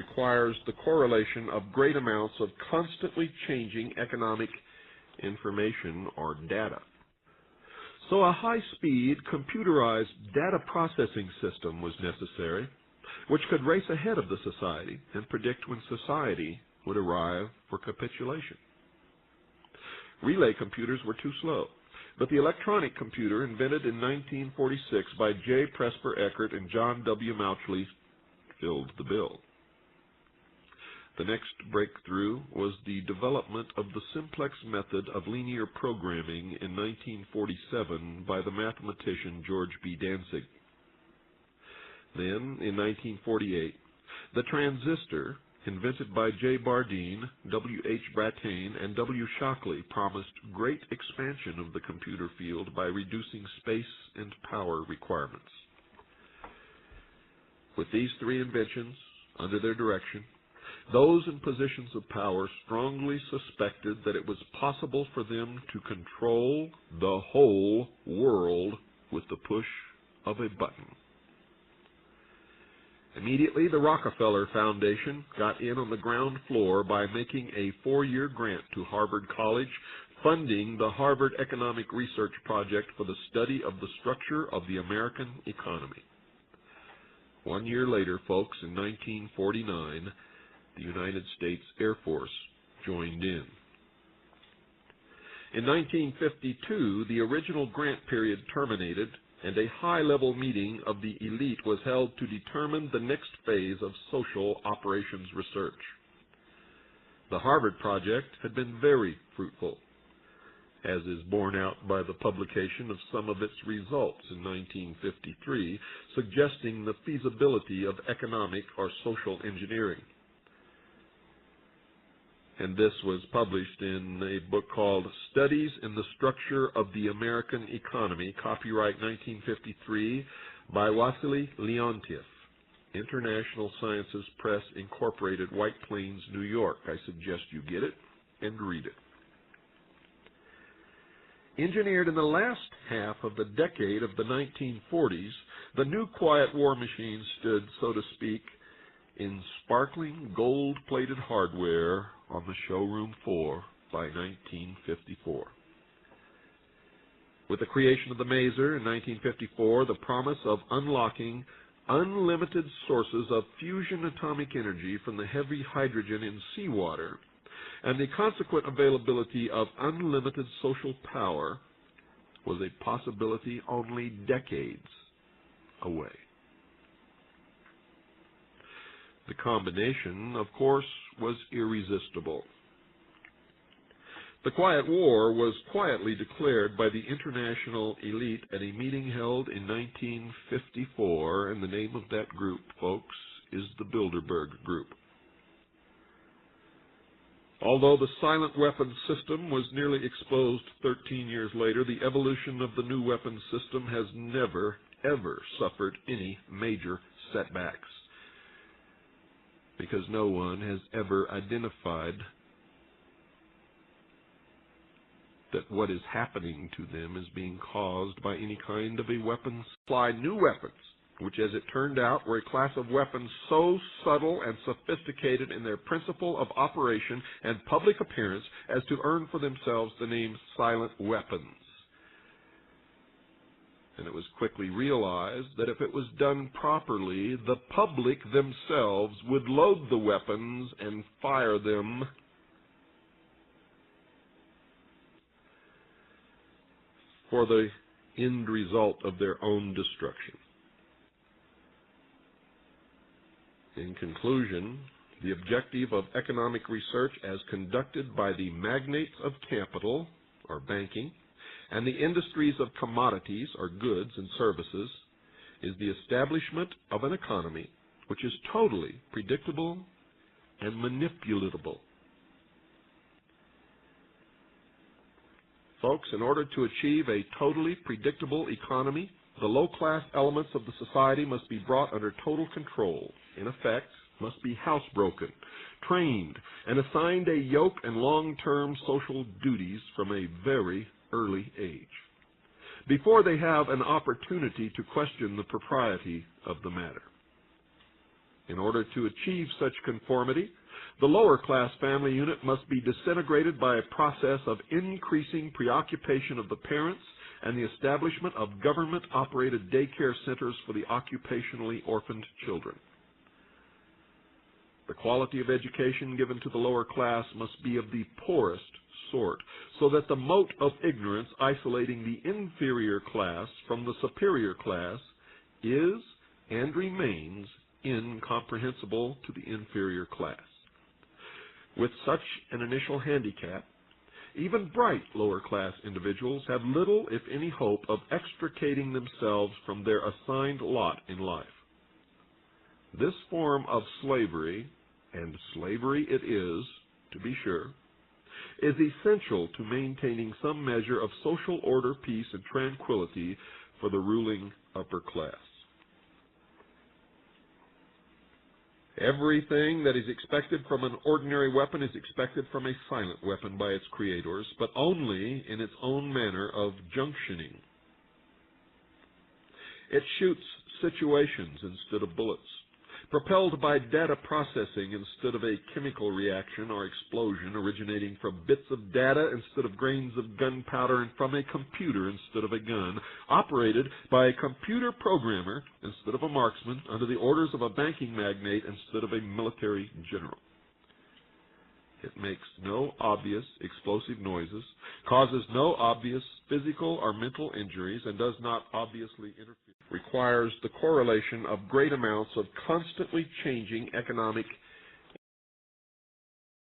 requires the correlation of great amounts of constantly changing economic information or data. So a high-speed, computerized data processing system was necessary, which could race ahead of the society and predict when society would arrive for capitulation. Relay computers were too slow, but the electronic computer invented in 1946 by J. Presper Eckert and John W. Mauchly filled the bill. The next breakthrough was the development of the simplex method of linear programming in 1947 by the mathematician George B. Dantzig. Then, in 1948, the transistor, invented by J. Bardeen, W. H. Brattain, and W. Shockley, promised great expansion of the computer field by reducing space and power requirements. With these three inventions under their direction, those in positions of power strongly suspected that it was possible for them to control the whole world with the push of a button. Immediately, the Rockefeller Foundation got in on the ground floor by making a 4-year grant to Harvard College, funding the Harvard Economic Research Project for the study of the structure of the American economy. 1 year later, folks, in 1949, the United States Air Force joined in. In 1952, the original grant period terminated, and a high-level meeting of the elite was held to determine the next phase of social operations research. The Harvard Project had been very fruitful, as is borne out by the publication of some of its results in 1953, suggesting the feasibility of economic or social engineering. And this was published in a book called Studies in the Structure of the American Economy, copyright 1953, by Wassily Leontief, International Sciences Press, Incorporated, White Plains, New York. I suggest you get it and read it. Engineered in the last half of the decade of the 1940s, the new quiet war machine stood, so to speak, in sparkling gold-plated hardware on the showroom floor by 1954. With the creation of the Maser in 1954, the promise of unlocking unlimited sources of fusion atomic energy from the heavy hydrogen in seawater and the consequent availability of unlimited social power was a possibility only decades away. The combination, of course, was irresistible. The Quiet War was quietly declared by the international elite at a meeting held in 1954, and the name of that group, folks, is the Bilderberg Group. Although the silent weapons system was nearly exposed 13 years later, the evolution of the new weapons system has never, ever suffered any major setbacks, because no one has ever identified that what is happening to them is being caused by any kind of a weapons supply. New weapons, which as it turned out were a class of weapons so subtle and sophisticated in their principle of operation and public appearance as to earn for themselves the name silent weapons. And it was quickly realized that if it was done properly, the public themselves would load the weapons and fire them for the end result of their own destruction. In conclusion, the objective of economic research as conducted by the magnates of capital, or banking, and the industries of commodities, or goods and services, is the establishment of an economy which is totally predictable and manipulatable. Folks, in order to achieve a totally predictable economy, the low-class elements of the society must be brought under total control. In effect, must be housebroken, trained, and assigned a yoke and long-term social duties from a very early age, before they have an opportunity to question the propriety of the matter. In order to achieve such conformity, the lower class family unit must be disintegrated by a process of increasing preoccupation of the parents and the establishment of government-operated daycare centers for the occupationally orphaned children. The quality of education given to the lower class must be of the poorest sort, so that the mote of ignorance isolating the inferior class from the superior class is and remains incomprehensible to the inferior class. With such an initial handicap, even bright lower-class individuals have little, if any, hope of extricating themselves from their assigned lot in life. This form of slavery, and slavery it is, to be sure, is essential to maintaining some measure of social order, peace, and tranquility for the ruling upper class. Everything that is expected from an ordinary weapon is expected from a silent weapon by its creators, but only in its own manner of junctioning. It shoots situations instead of bullets, propelled by data processing instead of a chemical reaction or explosion originating from bits of data instead of grains of gunpowder, and from a computer instead of a gun, operated by a computer programmer instead of a marksman, under the orders of a banking magnate instead of a military general. It makes no obvious explosive noises, causes no obvious physical or mental injuries, and does not obviously interfere. Requires the correlation of great amounts of constantly changing economic